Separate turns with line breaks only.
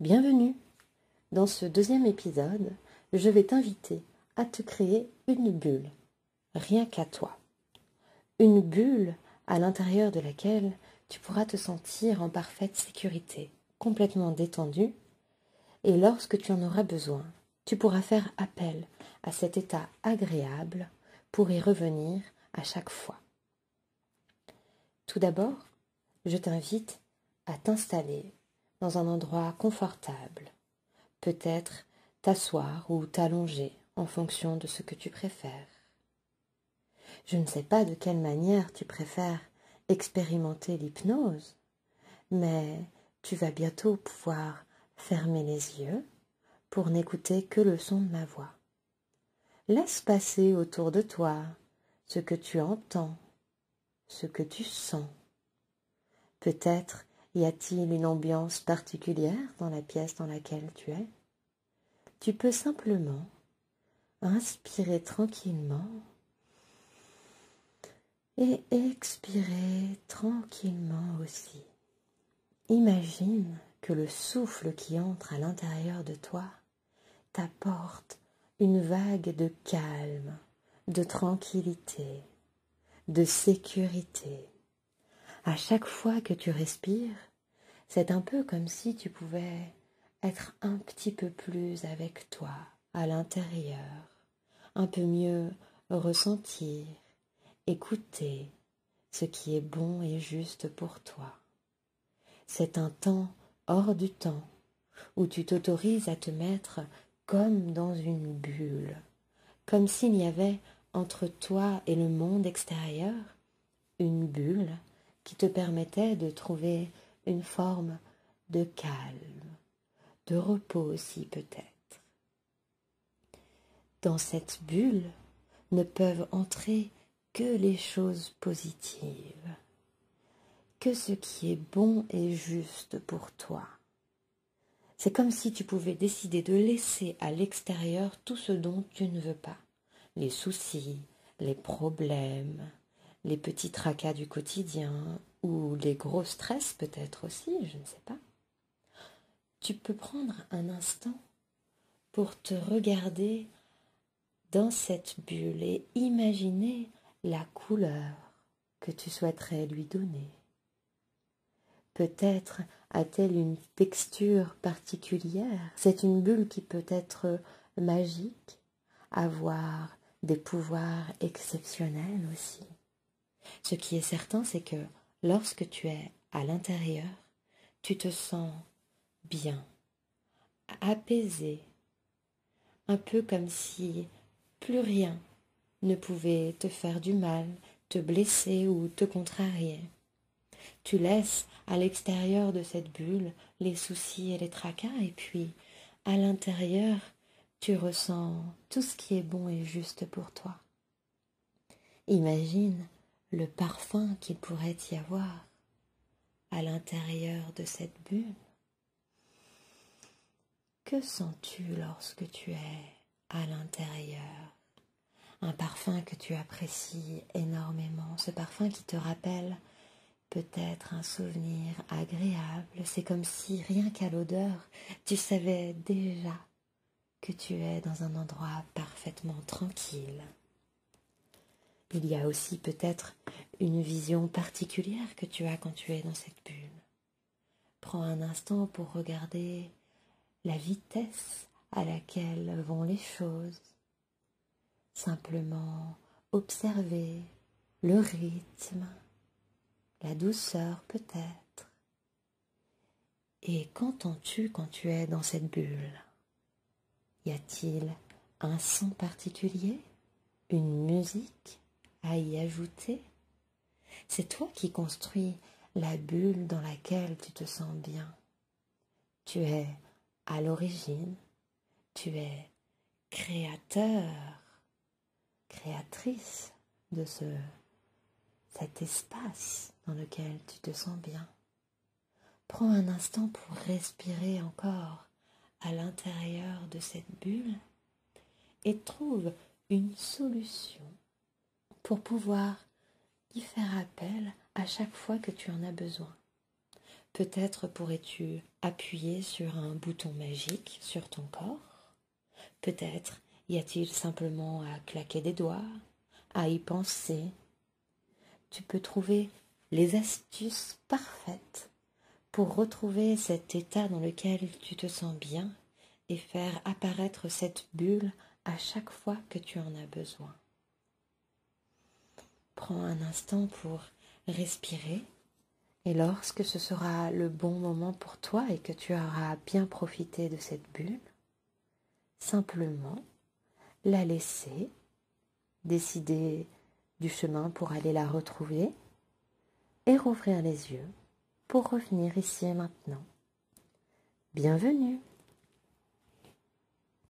Bienvenue! Dans ce deuxième épisode, je vais t'inviter à te créer une bulle, rien qu'à toi. Une bulle à l'intérieur de laquelle tu pourras te sentir en parfaite sécurité, complètement détendu, et lorsque tu en auras besoin, tu pourras faire appel à cet état agréable pour y revenir à chaque fois. Tout d'abord, je t'invite à t'installer dans un endroit confortable, peut-être t'asseoir ou t'allonger en fonction de ce que tu préfères. Je ne sais pas de quelle manière tu préfères expérimenter l'hypnose, mais tu vas bientôt pouvoir fermer les yeux pour n'écouter que le son de ma voix. Laisse passer autour de toi ce que tu entends, ce que tu sens. Peut-être y a-t-il une ambiance particulière dans la pièce dans laquelle tu es? Tu peux simplement inspirer tranquillement et expirer tranquillement aussi. Imagine que le souffle qui entre à l'intérieur de toi t'apporte une vague de calme, de tranquillité, de sécurité. À chaque fois que tu respires, c'est un peu comme si tu pouvais être un petit peu plus avec toi, à l'intérieur, un peu mieux ressentir, écouter ce qui est bon et juste pour toi. C'est un temps hors du temps où tu t'autorises à te mettre comme dans une bulle, comme s'il y avait entre toi et le monde extérieur une bulle qui te permettait de trouver une forme de calme, de repos aussi peut-être. Dans cette bulle ne peuvent entrer que les choses positives, que ce qui est bon et juste pour toi. C'est comme si tu pouvais décider de laisser à l'extérieur tout ce dont tu ne veux pas. Les soucis, les problèmes, les petits tracas du quotidien ou les gros stress peut-être aussi, je ne sais pas. Tu peux prendre un instant pour te regarder dans cette bulle et imaginer la couleur que tu souhaiterais lui donner. Peut-être a-t-elle une texture particulière. C'est une bulle qui peut être magique, avoir des pouvoirs exceptionnels aussi. Ce qui est certain, c'est que lorsque tu es à l'intérieur, tu te sens bien, apaisé, un peu comme si plus rien ne pouvait te faire du mal, te blesser ou te contrarier. Tu laisses à l'extérieur de cette bulle les soucis et les tracas, et puis à l'intérieur, tu ressens tout ce qui est bon et juste pour toi. Imagine le parfum qu'il pourrait y avoir à l'intérieur de cette bulle. Que sens-tu lorsque tu es à l'intérieur? Un parfum que tu apprécies énormément, ce parfum qui te rappelle peut-être un souvenir agréable. C'est comme si, rien qu'à l'odeur, tu savais déjà que tu es dans un endroit parfaitement tranquille. Il y a aussi peut-être une vision particulière que tu as quand tu es dans cette bulle. Prends un instant pour regarder la vitesse à laquelle vont les choses. Simplement observer le rythme, la douceur peut-être. Et qu'entends-tu quand tu es dans cette bulle? Y a-t-il un son particulier, une musique à y ajouter? C'est toi qui construis la bulle dans laquelle tu te sens bien. Tu es à l'origine, tu es créateur, créatrice de cet espace dans lequel tu te sens bien. Prends un instant pour respirer encore à l'intérieur de cette bulle et trouve une solution pour pouvoir y faire appel à chaque fois que tu en as besoin. Peut-être pourrais-tu appuyer sur un bouton magique sur ton corps. Peut-être y a-t-il simplement à claquer des doigts, à y penser. Tu peux trouver les astuces parfaites pour retrouver cet état dans lequel tu te sens bien et faire apparaître cette bulle à chaque fois que tu en as besoin. Prends un instant pour respirer et lorsque ce sera le bon moment pour toi et que tu auras bien profité de cette bulle, simplement la laisser, décider du chemin pour aller la retrouver et rouvrir les yeux pour revenir ici et maintenant. Bienvenue!